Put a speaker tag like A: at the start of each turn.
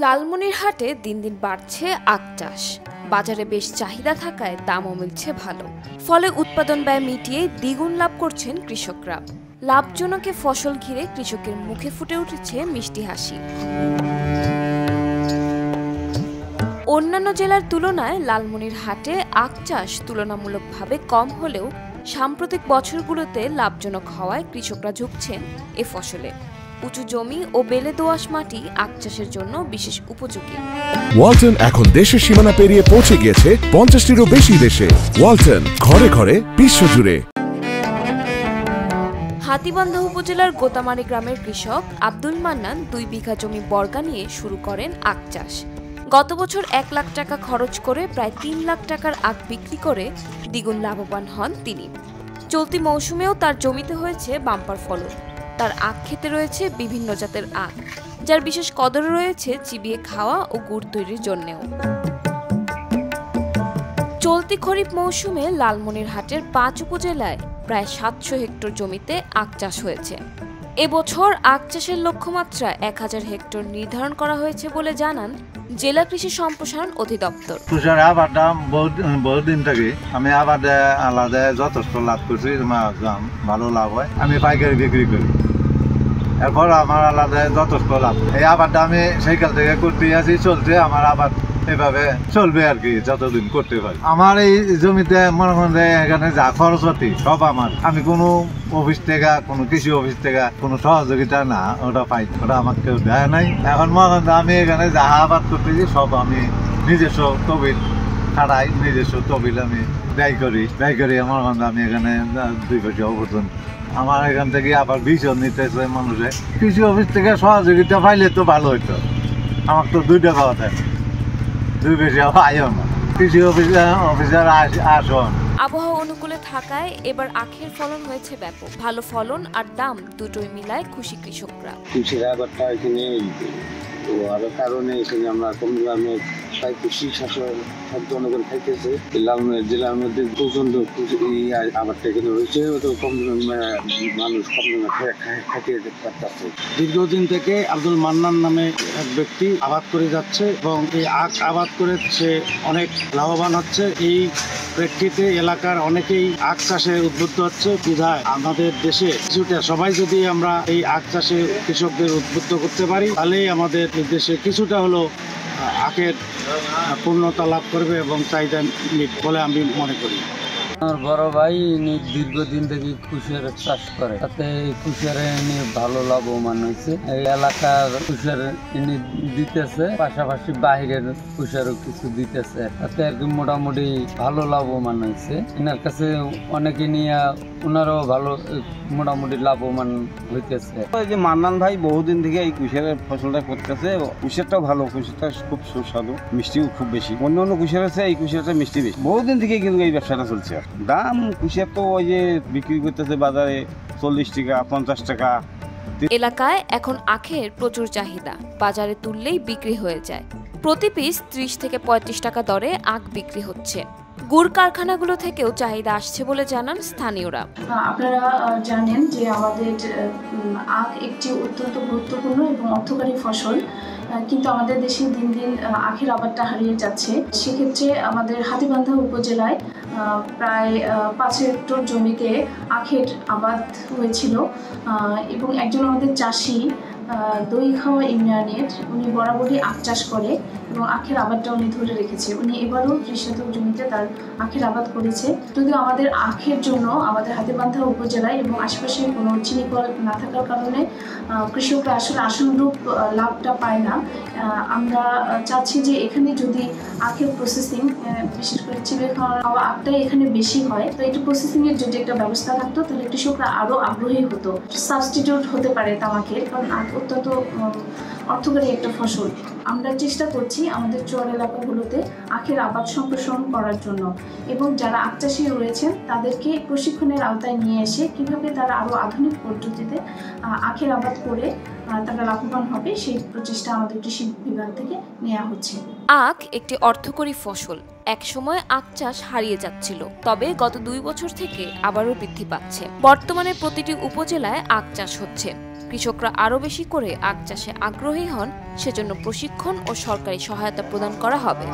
A: লালমনিরহাটে দিন দিন বাড়ছে আখ চাষ। বাজারে বেশ চাহিদা থাকায় দামও মিলছে ভালো। ফলে উৎপাদন ব্যয় মিটিয়ে দ্বিগুণ লাভ করছেন কৃষকরা। লাভজনক ফসল ঘিরে কৃষকের মুখে ফুটে উঠেছে মিষ্টি হাসি। অন্যান্য জেলার তুলনায় লালমনিরহাটে আখ চাষ তুলনামূলকভাবে কম হলেও সাম্প্রতিক বছরগুলোতে লাভজনক হওয়ায় কৃষকরা ঝুঁকছেন এ ফসলে। উঁচু জমি ও বেলে দোআঁশ মাটি আখ চাষের জন্য বিশেষ উপযোগী।
B: ওয়ালটন এখন দেশের সীমানা পেরিয়ে পৌঁছে গিয়েছে 50টিরও বেশি দেশে। ওয়ালটন, ঘরে ঘরে বিশ্বজুড়ে।
A: হাতীবান্ধা উপজেলার গোতামারি গ্রামের কৃষক আব্দুল মান্নান 2 বিঘা জমি বর্গা নিয়ে শুরু করেন আখ চাষ। গত বছর 1 লাখ টাকা খরচ করে প্রায় 3 লাখ টাকার আখ বিক্রি করে দ্বিগুণ লাভবান হন তিনি। চলতি মৌসুমেও তার জমিতে হয়েছে বাম্পার ফলন। তার আখ খেতে রয়েছে বিভিন্ন জাতের আখ, যার বিশেষ কদর রয়েছে চিবিয়ে খাওয়া ও গুড় তৈরির জন্যেও। চলতি খরিফ মৌসুমে লালমনিরহাটের 5 উপজেলায় প্রায় 700 হেক্টর জমিতে আখ চাষ হয়েছে। এবছর আখ চাষের লক্ষ্যমাত্রা 1000 হেক্টর নির্ধারণ করা হয়েছে বলে জানান জেলা কৃষি সম্প্রসারণ অধিদপ্তর।
C: আবারটা বহুদিন থেকে আমি আবাদে আলাদা যথেষ্ট লাভ করছি, ভালো লাভ হয়। আমি পাইকারি বিক্রি করি, এরপর আমার আলাদা যথেষ্ট লাভ। এই আবারটা আমি সেইকাল থেকে করতে আছি, চলছে আমার আবাদ এভাবে চলবে আর কি, যতদিন করতে পারি। আমার এই জমিতে মনে করেন এখানে যা খরচপাতি সব আমার, আমি কোনো অফিস থেকে, কোনো কৃষি অফিস থেকে কোনো সহযোগিতা না ওটা পাই, ওটা আমার কেউ দেয় নাই। এখন মনে করেন আমি এখানে যা আবাদ করতেছি সব আমি নিজস্ব তবিল খাড়াই, নিজস্ব তবিল আমি ব্যয় করি আমার আমি এখানে 2 পয়সা উপার্জন। আমার এখান থেকে আবার বীজও নিতেছে মানুষে, কৃষি অফিস থেকে সহযোগিতা পাইলে তো ভালো হইতো। আমার তো 2 টাকা থাকে, 2 পয়সা পাইও না, কৃষি অফিসার আসন।
A: আবহাওয়া অনুকূলে থাকায় এবার আখের ফলন হয়েছে ব্যাপক। ভালো ফলন আর দাম দুটোই মিলায় খুশি কৃষকরা।
D: কৃষির আবারটা এখানে কারণে এখানে আমরা কম দামে প্রায় 25 জনগণ খাইতেছে। লালমনিরহাট জেলার মধ্যে প্রচন্ড আবারটা এখানে হয়েছে, কম দামে মানুষ কম দামে খাইতে পারতেছে। দীর্ঘদিন থেকে আব্দুল মান্নান নামে এক ব্যক্তি আবাদ করে যাচ্ছে এবং এই আখ আবাদ করে সে অনেক লাভবান হচ্ছে। এই প্রেক্ষিতে এলাকার অনেকেই আখ চাষে উদ্বুদ্ধ হচ্ছে। বিধায় আমাদের দেশে কিছুটা সবাই যদি আমরা এই আখ চাষে কৃষকদের উদ্বুদ্ধ করতে পারি, তাহলেই আমাদের দেশে কিছুটা হলো আখের পূর্ণতা লাভ করবে এবং চাহিদা মিটবে বলে আমি মনে করি।
E: আমার বড় ভাই দীর্ঘদিন থেকে কুশিয়ার চাষ করে, তাতে কুশিয়ার নিয়ে ভালো লাভবান হয়েছে। এই এলাকার কুশিয়ার দিতেছে, পাশাপাশি বাহিরের কুশিয়ারও কিছু দিতেছে, তাতে আর কি মোটামুটি ভালো লাভবান হয়েছে। এনার কাছে অনেকে নিয়ে ওনারাও ভালো মোটামুটি লাভবান হইতেছে।
D: যে মান্নান ভাই বহুদিন থেকে এই কুশিয়ারের ফসলটা করতেছে। কুশিয়ারটাও ভালো, কুশিয়ারটা খুব সুস্বাদু, মিষ্টিও খুব বেশি। অন্য কুশিয়ার আছে, এই কুশিয়ারটা মিষ্টি বেশি। বহুদিন থেকে কিন্তু এই ব্যবসাটা চলছে। দাম কুশিয়ার তো ওই যে বিক্রি করতেছে বাজারে 40 টাকা 50 টাকা।
A: এলাকায় এখন আখের প্রচুর চাহিদা, বাজারে তুললেই বিক্রি হয়ে যায়। প্রতি পিস 30 থেকে 35 টাকা দরে আখ বিক্রি হচ্ছে। গুড় কারখানাগুলো থেকেও চাহিদা আসছে বলে জানান স্থানীয়রা।
F: আপনারা জানেন যে আমাদের আখ একটি অত্যন্ত গুরুত্বপূর্ণ এবং অর্থকারী ফসল, কিন্তু আমাদের দেশে দিন দিন আখের আবাদটা হারিয়ে যাচ্ছে। সেক্ষেত্রে আমাদের হাতীবান্ধা উপজেলায় প্রায় 5 হেক্টর জমিতে আখের আবাদ হয়েছিল এবং একজন আমাদের চাষি দইখাওয়া ইউনিয়নের, উনি বরাবরই আখ চাষ করে এবং আখের আবাদটা উনি ধরে রেখেছে। উনি এবারও 30 শতক জমিতে তার আখের আবাদ করেছে। যদিও আমাদের আখের জন্য আমাদের হাতীবান্ধা উপজেলায় এবং আশেপাশে কোনো চিনিকল না থাকার কারণে কৃষকরা আসলে আশানুরূপ লাভটা পায় না। আমরা চাচ্ছি যে এখানে যদি আখের প্রসেসিং, বিশেষ করে চিবিয়ে খাওয়া আখটাই এখানে বেশি হয়, তো এটা প্রসেসিংয়ের যদি একটা ব্যবস্থা থাকতো তাহলে কৃষকরা আরও আগ্রহী হতো। সাবস্টিটিউট হতে পারে তামাকের, কারণ আখ অত্যন্ত অর্থকারী একটা ফসল। আমরা চেষ্টা করছি আমাদের চর এলাকাগুলোতে আখের আবাদ সম্প্রসারণ করার জন্য এবং যারা আখ চাষি রয়েছেন তাদেরকে প্রশিক্ষণের আওতায় নিয়ে এসে কিভাবে তারা আরও আধুনিক পদ্ধতিতে আখের আবাদ করে তারা লাভবান হবে, সেই প্রচেষ্টা আমাদের কৃষি বিভাগ থেকে নেওয়া হচ্ছে।
A: আখ একটি অর্থকরী ফসল। একসময় আখ চাষ হারিয়ে যাচ্ছিল, তবে গত 2 বছর থেকে আবারও বৃদ্ধি পাচ্ছে। বর্তমানে প্রতিটি উপজেলায় আখ চাষ হচ্ছে। কৃষকরা আরও বেশি করে আখ চাষে আগ্রহী হন সেজন্য প্রশিক্ষণ ও সরকারি সহায়তা প্রদান করা হবে।